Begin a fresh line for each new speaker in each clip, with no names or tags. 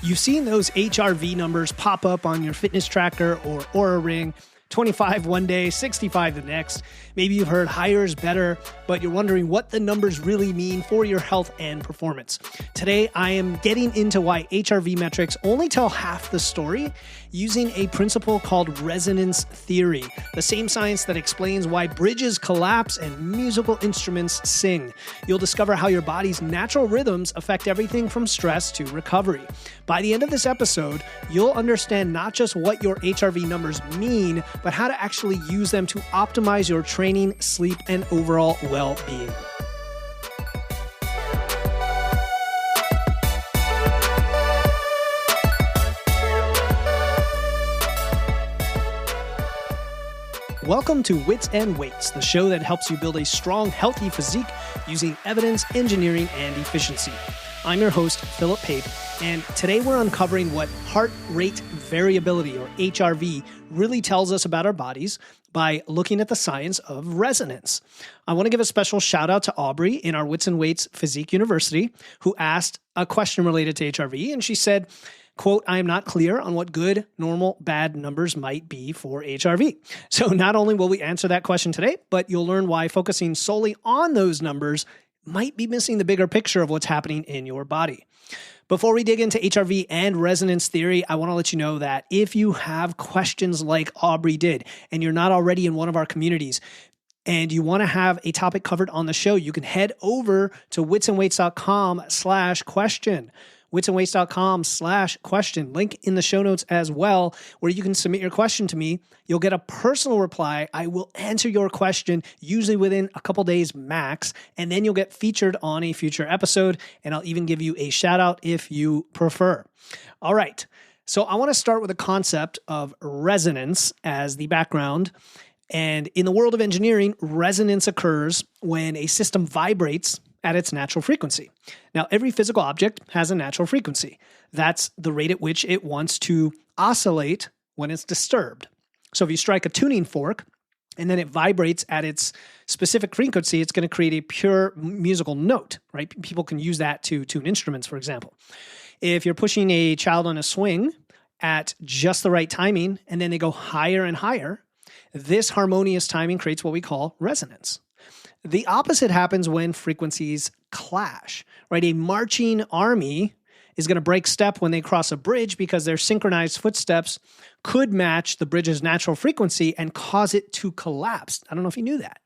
You've seen those HRV numbers pop up on your fitness tracker or Oura Ring, 25 one day, 65 the next. Maybe you've heard higher is better, but you're wondering what the numbers really mean for your health and performance. Today, I am getting into why HRV metrics only tell half the story using a principle called resonance theory, the same science that explains why bridges collapse and musical instruments sing. You'll discover how your body's natural rhythms affect everything from stress to recovery. By the end of this episode, you'll understand not just what your HRV numbers mean, but how to actually use them to optimize your training, sleep, and overall well-being. Welcome to Wits and Weights, the show that helps you build a strong, healthy physique using evidence, engineering, and efficiency. I'm your host, Philip Pape, and today we're uncovering what heart rate variability, or HRV, really tells us about our bodies by looking at the science of resonance. I want to give a special shout out to Aubrey in our Wits and Weights Physique University, who asked a question related to HRV, and she said, quote, "I am not clear on what good, normal, bad numbers might be for HRV." So not only will we answer that question today, but you'll learn why focusing solely on those numbers might be missing the bigger picture of what's happening in your body. Before we dig into HRV and resonance theory, I want to let you know that if you have questions like Aubrey did, and you're not already in one of our communities, and you want to have a topic covered on the show, you can head over to witsandweights.com/question. witsandweights.com/question. Link in the show notes as well, where you can submit your question to me. You'll get a personal reply. I will answer your question, usually within a couple days max, and then you'll get featured on a future episode, and I'll even give you a shout out if you prefer. All right, so I want to start with the concept of resonance as the background. And in the world of engineering, resonance occurs when a system vibrates at its natural frequency. Now, every physical object has a natural frequency. That's the rate at which it wants to oscillate when it's disturbed. So if you strike a tuning fork and then it vibrates at its specific frequency, it's going to create a pure musical note, right? People can use that to tune instruments, for example. If you're pushing a child on a swing at just the right timing and then they go higher and higher, this harmonious timing creates what we call resonance. The opposite happens when frequencies clash, right? A marching army is going to break step when they cross a bridge because their synchronized footsteps could match the bridge's natural frequency and cause it to collapse. I don't know if you knew that.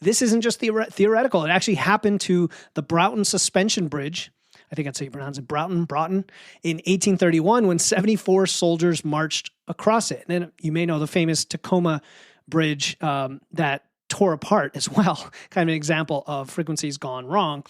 This isn't just theoretical. It actually happened to the Broughton Suspension Bridge. I think that's how you pronounce it, Broughton, in 1831 when 74 soldiers marched across it. And then you may know the famous Tacoma Bridge that tore apart as well, kind of an example of frequencies gone wrong.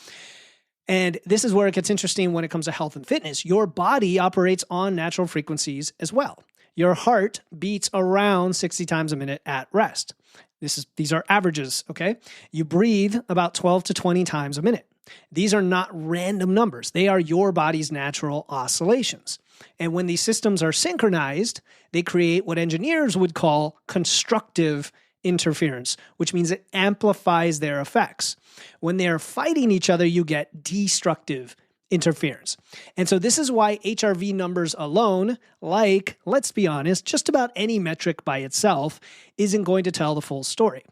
And this is where it gets interesting when it comes to health and fitness. Your body operates on natural frequencies as well. Your heart beats around 60 times a minute at rest. These are averages, okay? You breathe about 12 to 20 times a minute. These are not random numbers. They are your body's natural oscillations. And when these systems are synchronized, they create what engineers would call constructive interference, which means it amplifies their effects. When they're fighting each other, you get destructive interference. And so this is why HRV numbers alone, like, let's be honest, just about any metric by itself, isn't going to tell the full story.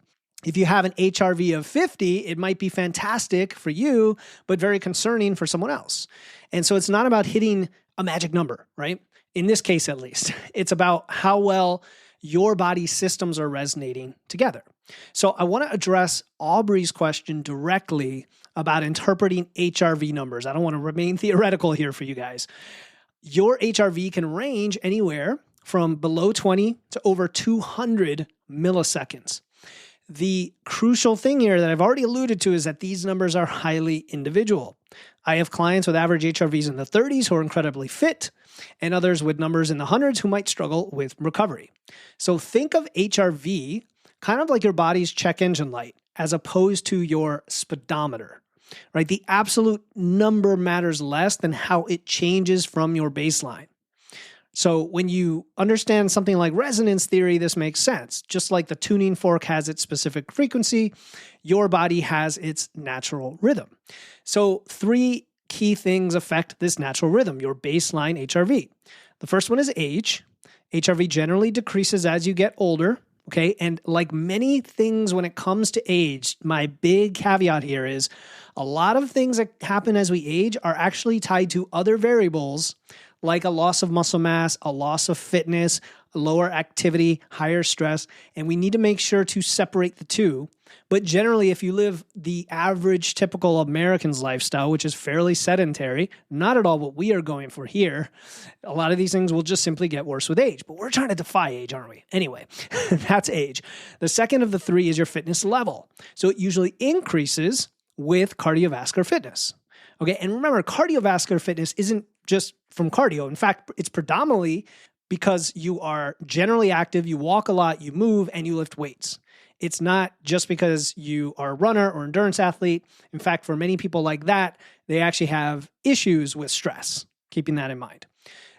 If you have an HRV of 50, it might be fantastic for you, but very concerning for someone else. And so it's not about hitting a magic number, right? In this case, at least, it's about how well your body systems are resonating together. So I want to address Aubrey's question directly about interpreting HRV numbers. I don't want to remain theoretical here for you guys. Your HRV can range anywhere from below 20 to over 200 milliseconds. The crucial thing here that I've already alluded to is that these numbers are highly individual. I have clients with average HRVs in the 30s who are incredibly fit, and others with numbers in the hundreds who might struggle with recovery. So think of HRV kind of like your body's check engine light as opposed to your speedometer, right? The absolute number matters less than how it changes from your baseline. So when you understand something like resonance theory, this makes sense. Just like the tuning fork has its specific frequency, your body has its natural rhythm. So 3 key things affect this natural rhythm, your baseline HRV. The first one is age. HRV generally decreases as you get older. Okay. And like many things when it comes to age, my big caveat here is a lot of things that happen as we age are actually tied to other variables like a loss of muscle mass, a loss of fitness, lower activity, higher stress. And we need to make sure to separate the two. But generally, if you live the average typical American's lifestyle, which is fairly sedentary, not at all what we are going for here, a lot of these things will just simply get worse with age. But we're trying to defy age, aren't we? Anyway, that's age. The second of the three is your fitness level. So it usually increases with cardiovascular fitness. Okay, and remember, cardiovascular fitness isn't just from cardio. In fact, it's predominantly because you are generally active, you walk a lot, you move, and you lift weights. It's not just because you are a runner or endurance athlete. In fact, for many people like that, they actually have issues with stress, keeping that in mind.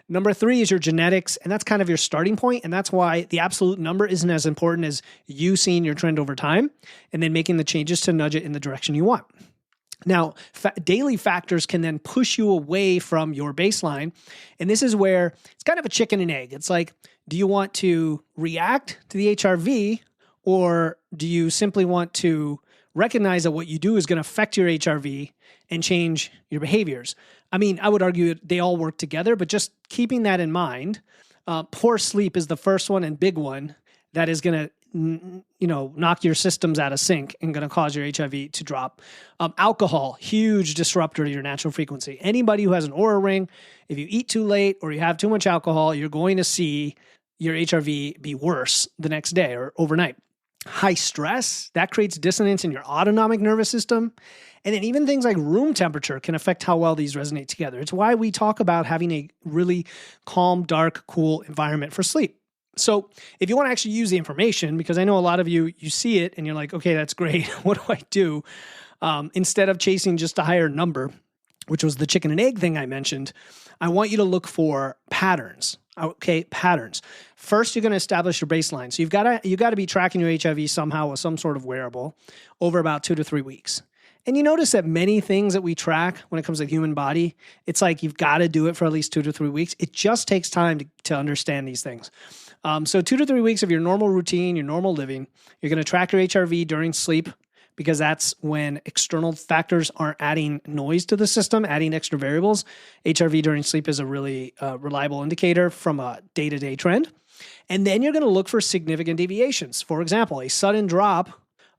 Number three is your genetics, and that's kind of your starting point, and that's why the absolute number isn't as important as you seeing your trend over time and then making the changes to nudge it in the direction you want. Now, daily factors can then push you away from your baseline, and this is where it's kind of a chicken and egg. It's like, do you want to react to the HRV, or do you simply want to recognize that what you do is going to affect your HRV and change your behaviors? I mean, I would argue they all work together, but just keeping that in mind, poor sleep is the first one and big one that is going to knock your systems out of sync and going to cause your HRV to drop. Alcohol, huge disruptor to your natural frequency. Anybody who has an Oura ring, if you eat too late or you have too much alcohol, you're going to see your HRV be worse the next day or overnight. High stress, that creates dissonance in your autonomic nervous system. And then even things like room temperature can affect how well these resonate together. It's why we talk about having a really calm, dark, cool environment for sleep. So if you want to actually use the information, because I know a lot of you see it and you're like, okay, that's great. What do I do? Instead of chasing just a higher number, which was the chicken and egg thing I mentioned, I want you to look for patterns. Okay, patterns. First, you're going to establish your baseline. So you've got to be tracking your HRV somehow with some sort of wearable over about 2 to 3 weeks. And you notice that many things that we track when it comes to the human body, it's like you've got to do it for at least 2 to 3 weeks. It just takes time to understand these things. So 2 to 3 weeks of your normal routine, your normal living, you're going to track your HRV during sleep, because that's when external factors aren't adding noise to the system, adding extra variables. HRV during sleep is a really reliable indicator from a day-to-day trend. And then you're going to look for significant deviations. For example, a sudden drop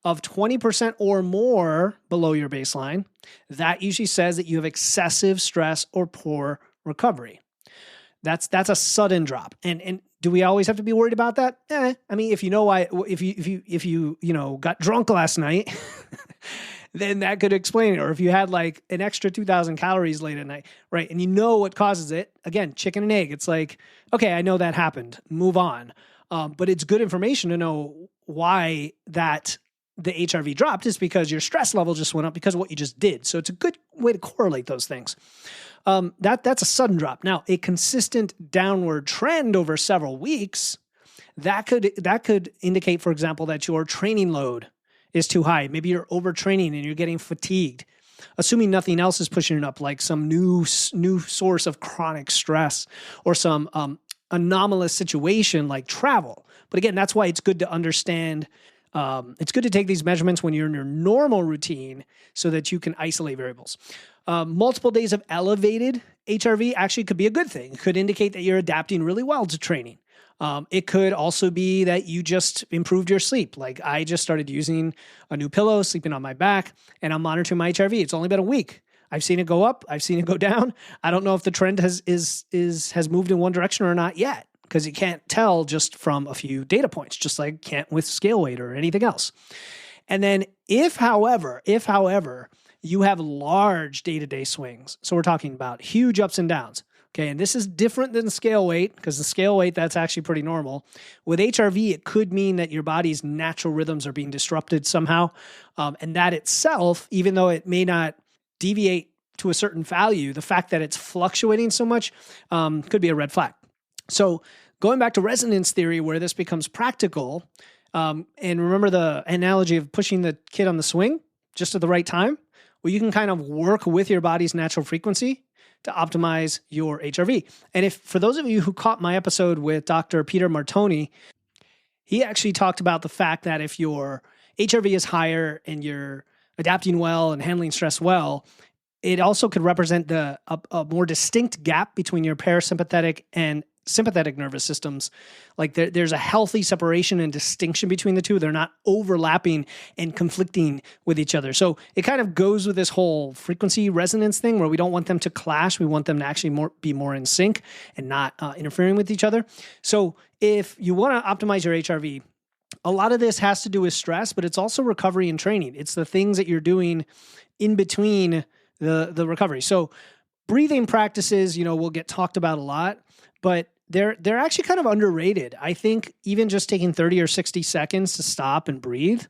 of 20% or more below your baseline, that usually says that you have excessive stress or poor recovery. That's a sudden drop. And do we always have to be worried about that? I mean, if you got drunk last night, then that could explain it. Or if you had like an extra 2,000 calories late at night, right? And you know what causes it. Again, chicken and egg. It's like, okay, I know that happened. Move on. But it's good information to know why that the HRV dropped is because your stress level just went up because of what you just did. So it's a good way to correlate those things. That's a sudden drop. Now, a consistent downward trend over several weeks, that could indicate, for example, that your training load is too high. Maybe you're overtraining and you're getting fatigued. Assuming nothing else is pushing it up, like some new source of chronic stress or some anomalous situation like travel. But again, that's why it's good to understand. It's good to take these measurements when you're in your normal routine so that you can isolate variables. Multiple days of elevated HRV actually could be a good thing. It could indicate that you're adapting really well to training. It could also be that you just improved your sleep. Like I just started using a new pillow, sleeping on my back, and I'm monitoring my HRV. It's only been a week. I've seen it go up. I've seen it go down. I don't know if the trend has moved in one direction or not yet, because you can't tell just from a few data points, just like can't with scale weight or anything else. And then if, however, you have large day-to-day swings, so we're talking about huge ups and downs, okay, and this is different than scale weight, because the scale weight, that's actually pretty normal. With HRV, it could mean that your body's natural rhythms are being disrupted somehow, and that itself, even though it may not deviate to a certain value, the fact that it's fluctuating so much could be a red flag. So going back to resonance theory, where this becomes practical, and remember the analogy of pushing the kid on the swing just at the right time? where you can kind of work with your body's natural frequency to optimize your HRV. And if for those of you who caught my episode with Dr. Peter Martoni, he actually talked about the fact that if your HRV is higher and you're adapting well and handling stress well, it also could represent a more distinct gap between your parasympathetic and sympathetic nervous systems. Like there's a healthy separation and distinction between the two. They're not overlapping and conflicting with each other. So it kind of goes with this whole frequency resonance thing where we don't want them to clash. We want them to actually be more in sync and not interfering with each other. So if you want to optimize your HRV, a lot of this has to do with stress, but it's also recovery and training. It's the things that you're doing in between the recovery. So breathing practices, will get talked about a lot, but they're actually kind of underrated. I think even just taking 30 or 60 seconds to stop and breathe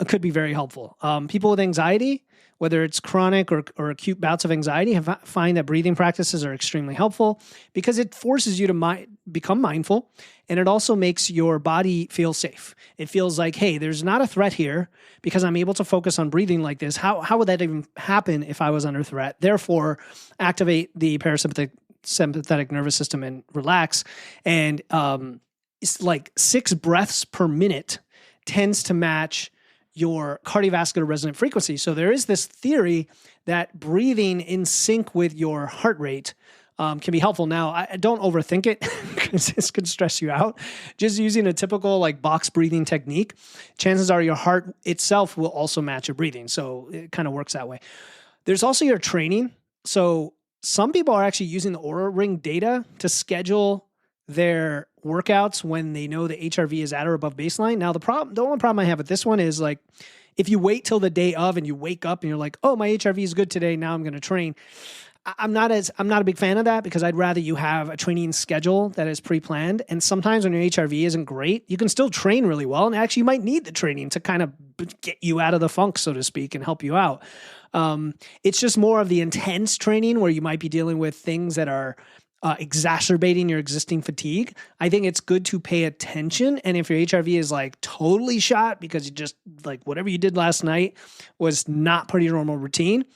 could be very helpful. People with anxiety, whether it's chronic or acute bouts of anxiety, find that breathing practices are extremely helpful because it forces you to become mindful, and it also makes your body feel safe. It feels like, hey, there's not a threat here because I'm able to focus on breathing like this. How would that even happen if I was under threat? Therefore, activate the sympathetic nervous system and relax. And it's like 6 breaths per minute tends to match your cardiovascular resonant frequency. So there is this theory that breathing in sync with your heart rate can be helpful. Now, I don't overthink it because this could stress you out. Just using a typical box breathing technique, chances are your heart itself will also match your breathing. So it kind of works that way. There's also your training. So some people are actually using the Oura Ring data to schedule their workouts when they know the HRV is at or above baseline. Now, the only problem I have with this one is if you wait till the day of and you wake up and you're like, oh, my HRV is good today, now I'm going to train. I'm not a big fan of that because I'd rather you have a training schedule that is pre-planned. And sometimes when your HRV isn't great, you can still train really well. And actually you might need the training to kind of get you out of the funk, so to speak, and help you out. It's just more of the intense training where you might be dealing with things that are exacerbating your existing fatigue. I think it's good to pay attention. And if your HRV is totally shot because you just whatever you did last night was not part of your normal routine,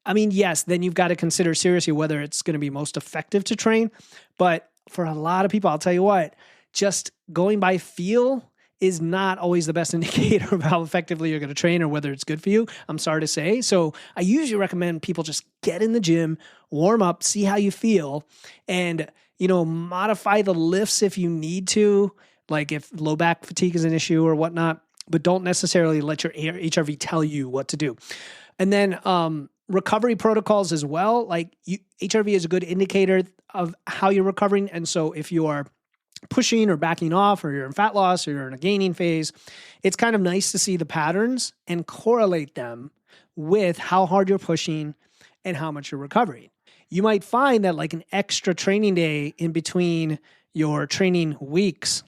I mean, yes, then you've got to consider seriously whether it's going to be most effective to train. But for a lot of people, I'll tell you what, just going by feel is not always the best indicator of how effectively you're going to train or whether it's good for you. I'm sorry to say. So I usually recommend people just get in the gym, warm up, see how you feel, and, modify the lifts if you need to, like if low back fatigue is an issue or whatnot, but don't necessarily let your HRV tell you what to do. And then, recovery protocols as well. HRV is a good indicator of how you're recovering. And so if you are pushing or backing off, or you're in fat loss, or you're in a gaining phase, it's kind of nice to see the patterns and correlate them with how hard you're pushing and how much you're recovering. You might find that an extra training day in between your training weeks,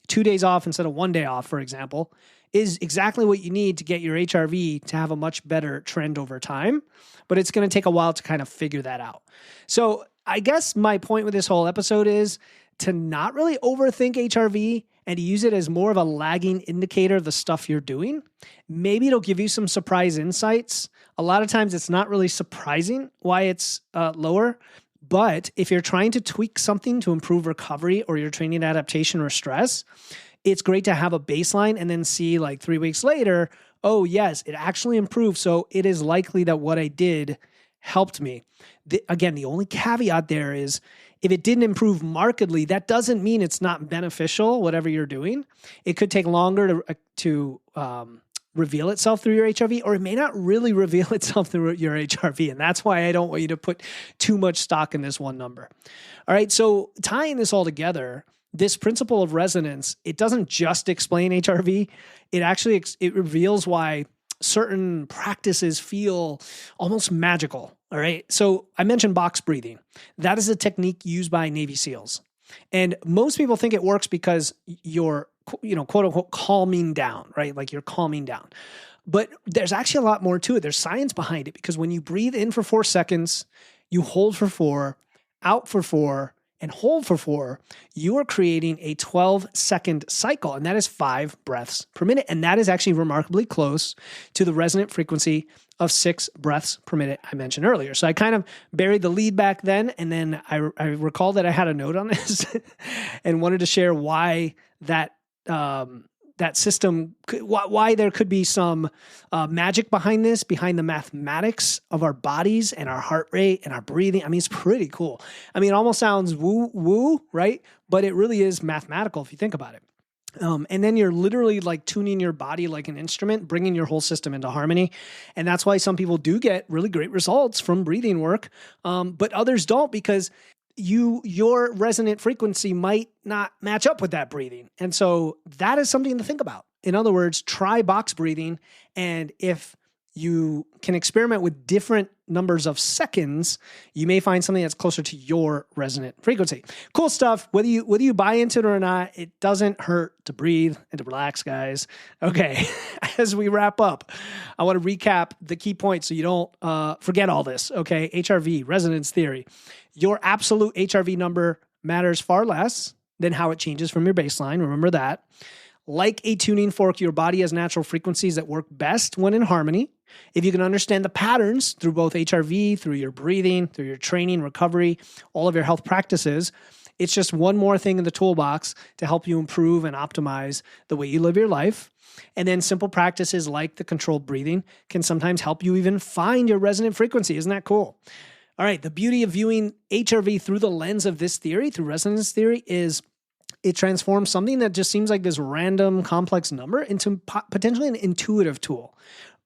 2 days off instead of 1 day off, for example, is exactly what you need to get your HRV to have a much better trend over time. But it's going to take a while to kind of figure that out. So I guess my point with this whole episode is to not really overthink HRV and to use it as more of a lagging indicator of the stuff you're doing. Maybe it'll give you some surprise insights. A lot of times it's not really surprising why it's lower. But if you're trying to tweak something to improve recovery or your training adaptation or stress, it's great to have a baseline and then see 3 weeks later, oh yes, it actually improved. So it is likely that what I did helped me. Again, the only caveat there is if it didn't improve markedly, that doesn't mean it's not beneficial, whatever you're doing. It could take longer to reveal itself through your HRV, or it may not really reveal itself through your HRV. And that's why I don't want you to put too much stock in this one number. All right, so tying this all together, this principle of resonance, it doesn't just explain HRV. It actually it reveals why certain practices feel almost magical. All right. So I mentioned box breathing. That is a technique used by Navy SEALs. And most people think it works because you're, quote unquote, calming down, right? You're calming down. But there's actually a lot more to it. There's science behind it because when you breathe in for 4 seconds, you hold for 4, out for 4, and hold for 4, you are creating a 12-second cycle, and that is 5 breaths per minute. And that is actually remarkably close to the resonant frequency of 6 breaths per minute I mentioned earlier. So I kind of buried the lead back then, and then I recalled that I had a note on this and wanted to share why that system, why there could be some magic behind this, behind the mathematics of our bodies and our heart rate and our breathing. I mean, it's pretty cool. I mean, it almost sounds woo, right? But it really is mathematical if you think about it. And then you're literally like tuning your body like an instrument, bringing your whole system into harmony. And that's why some people do get really great results from breathing work, but others don't, because your resonant frequency might not match up with that breathing. And so that is something to think about. In other words, try box breathing. And if you can experiment with different numbers of seconds, you may find something that's closer to your resonant frequency. Cool stuff. Whether you buy into it or not, it doesn't hurt to breathe and to relax, guys. Okay, as we wrap up, I want to recap the key points so you don't forget all this. Okay, HRV, resonance theory. Your absolute HRV number matters far less than how it changes from your baseline. Remember that. Like a tuning fork, your body has natural frequencies that work best when in harmony. If you can understand the patterns through both HRV, through your breathing, through your training, recovery, all of your health practices, it's just one more thing in the toolbox to help you improve and optimize the way you live your life. And then simple practices like the controlled breathing can sometimes help you even find your resonant frequency. Isn't that cool? All right, the beauty of viewing HRV through the lens of this theory, through resonance theory, is it transforms something that just seems like this random complex number into potentially an intuitive tool.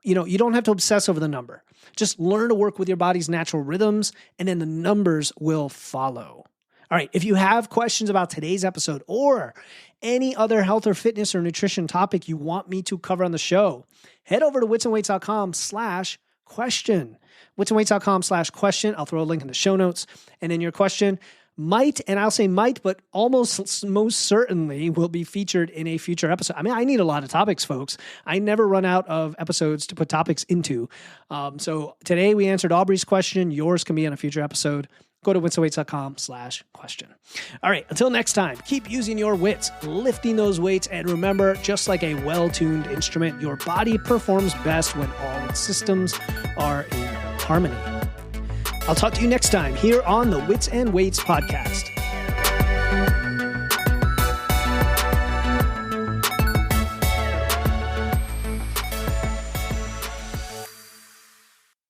You know, you don't have to obsess over the number. Just learn to work with your body's natural rhythms, and then the numbers will follow. All right, if you have questions about today's episode or any other health or fitness or nutrition topic you want me to cover on the show, head over to witsandweights.com/question. witsandweights.com/question. I'll throw a link in the show notes. And then your question might, and I'll say might, but almost most certainly will be featured in a future episode. I mean, I need a lot of topics, folks. I never run out of episodes to put topics into. So today we answered Aubrey's question. Yours can be on a future episode. Go to witsandweights.com/question. All right, until next time, keep using your wits, lifting those weights, and remember, just like a well-tuned instrument, your body performs best when all its systems are in harmony. I'll talk to you next time here on the Wits and Weights podcast.